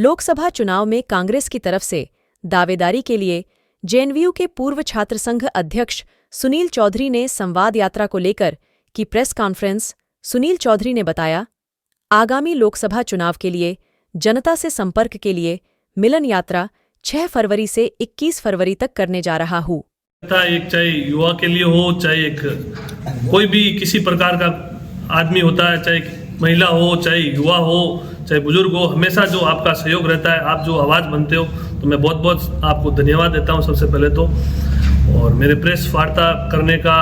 लोकसभा चुनाव में कांग्रेस की तरफ से दावेदारी के लिए जेएनयू के पूर्व छात्र संघ अध्यक्ष सुनील चौधरी ने संवाद यात्रा को लेकर की प्रेस कॉन्फ्रेंस। सुनील चौधरी ने बताया, आगामी लोकसभा चुनाव के लिए जनता से संपर्क के लिए मिलन यात्रा 6 फरवरी से 21 फरवरी तक करने जा रहा हूँ। एक चाहे युवा के लिए हो, चाहे एक कोई भी किसी प्रकार का आदमी होता है, चाहे महिला हो, चाहे युवा हो, चाहे बुजुर्ग हो, हमेशा जो आपका सहयोग रहता है, आप जो आवाज़ बनते हो, तो मैं बहुत बहुत आपको धन्यवाद देता हूं सबसे पहले तो। और मेरे प्रेस वार्ता करने का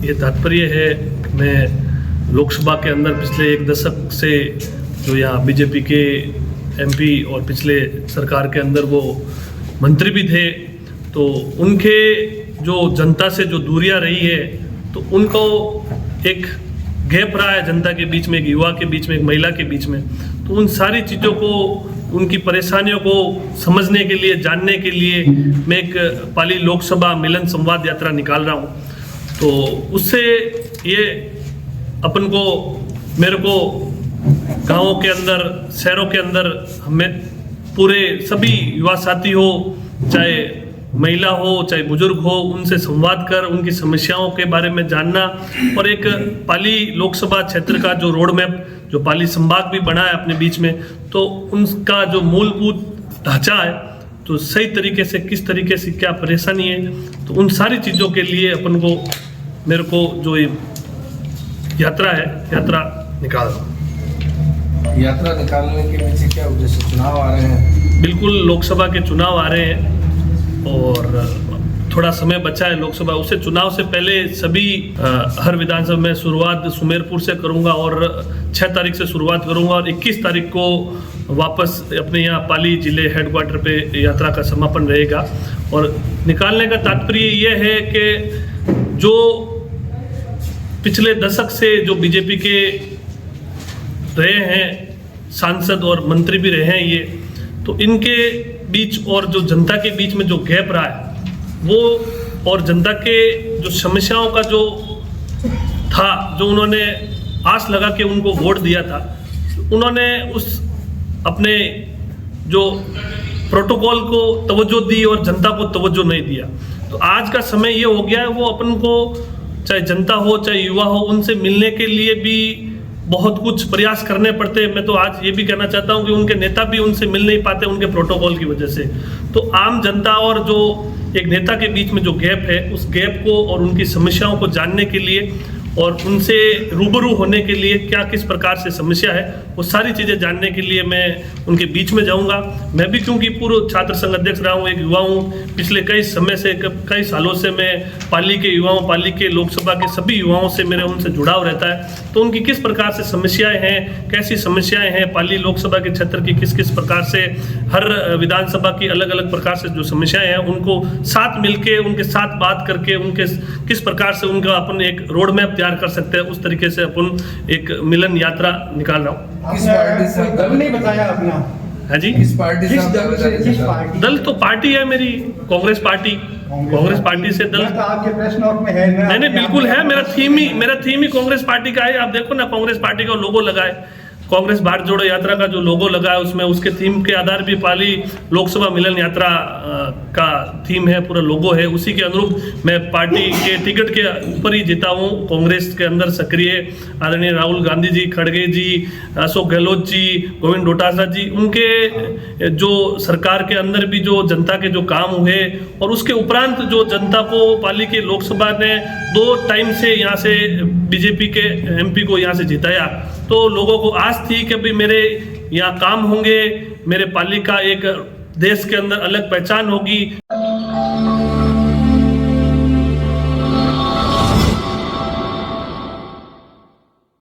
ये तात्पर्य है, मैं लोकसभा के अंदर पिछले 1 दशक से जो यहाँ बीजेपी के एमपी और पिछले सरकार के अंदर वो मंत्री भी थे, तो उनके जो जनता से जो दूरियां रही है, तो उनको एक गैप रहा है जनता के बीच में, एक युवा के बीच में, एक महिला के बीच में। तो उन सारी चीज़ों को, उनकी परेशानियों को समझने के लिए, जानने के लिए मैं एक पाली लोकसभा मिलन संवाद यात्रा निकाल रहा हूँ। तो उससे ये अपन को, मेरे को गाँवों के अंदर, शहरों के अंदर, हमें पूरे सभी युवा साथी हो, चाहे महिला हो, चाहे बुजुर्ग हो, उनसे संवाद कर उनकी समस्याओं के बारे में जानना, और एक पाली लोकसभा क्षेत्र का जो रोड मैप, जो पाली संभाग भी बना है अपने बीच में, तो उनका जो मूलभूत ढांचा है, तो सही तरीके से किस तरीके से क्या परेशानी है, तो उन सारी चीज़ों के लिए अपन को, मेरे को जो ये यात्रा है, यात्रा निकाल रहा हूँ। यात्रा निकालने के पीछे क्या उद्देश्य? चुनाव आ रहे हैं। बिल्कुल, लोकसभा के चुनाव आ रहे हैं और थोड़ा समय बचा है लोकसभा। उससे चुनाव से पहले सभी हर विधानसभा में शुरुआत सुमेरपुर से करूंगा और 6 तारीख से शुरुआत करूंगा और 21 तारीख को वापस अपने यहाँ पाली जिले हेडक्वार्टर पे यात्रा का समापन रहेगा। और निकालने का तात्पर्य ये है कि जो पिछले दशक से जो बीजेपी के रहे हैं सांसद और मंत्री भी रहे हैं ये, तो इनके बीच और जो जनता के बीच में जो गैप रहा है वो, और जनता के जो समस्याओं का जो था, जो उन्होंने आस लगा के उनको वोट दिया था, उन्होंने उस अपने जो प्रोटोकॉल को तवज्जो दी और जनता को तवज्जो नहीं दिया। तो आज का समय ये हो गया है, वो अपन को, चाहे जनता हो चाहे युवा हो, उनसे मिलने के लिए भी बहुत कुछ प्रयास करने पड़ते हैं। मैं तो आज ये भी कहना चाहता हूँ कि उनके नेता भी उनसे मिल नहीं पाते उनके प्रोटोकॉल की वजह से। तो आम जनता और जो एक नेता के बीच में जो गैप है, उस गैप को और उनकी समस्याओं को जानने के लिए और उनसे रूबरू होने के लिए, क्या किस प्रकार से समस्या है, वो सारी चीज़ें जानने के लिए मैं उनके बीच में जाऊंगा। मैं भी क्योंकि पूर्व छात्र संघ अध्यक्ष रहा हूँ, एक युवा हूँ, पिछले कई समय से, कई सालों से मैं पाली के युवाओं, पाली के लोकसभा के सभी युवाओं से मेरे उनसे जुड़ाव रहता है। तो उनकी किस प्रकार से समस्याएं हैं, कैसी समस्याएं हैं, पाली लोकसभा के क्षेत्र की किस किस प्रकार से, हर विधानसभा की अलग अलग प्रकार से जो समस्याएं हैं, उनको साथ मिलके, उनके साथ बात करके, उनके किस प्रकार से उनका अपन एक रोड मैप कर सकते हैं, उस तरीके से अपन एक मिलन यात्रा निकाल रहा हूँ। किस पार्टी से? दल नहीं बताया अपना। है जी, किस पार्टी से? दल तो पार्टी है मेरी, कांग्रेस पार्टी। कांग्रेस पार्टी से दल तो आपके प्रेस नोट में है ना? नहीं, बिल्कुल है। मेरा थीम ही कांग्रेस पार्टी का है। आप देखो ना, कांग्रेस पार्टी का लोगो लगा है, कांग्रेस भारत जोड़ो यात्रा का जो लोगो लगा है, उसमें उसके थीम के आधार भी पाली लोकसभा मिलन यात्रा का थीम है, पूरा लोगो है। उसी के अनुरूप मैं पार्टी के टिकट के ऊपर ही जीता हूँ। कांग्रेस के अंदर सक्रिय आदरणीय राहुल गांधी जी, खड़गे जी, अशोक गहलोत जी, गोविंद डोटासरा जी, उनके जो सरकार के अंदर भी जो जनता के जो काम हुए, और उसके उपरांत जो जनता को पाली के लोकसभा ने 2 टाइम से यहाँ से बीजेपी के एमपी को यहाँ से जिताया, तो लोगों को आस थी कि भाई मेरे यहाँ काम होंगे, मेरे पाली का एक देश के अंदर अलग पहचान होगी।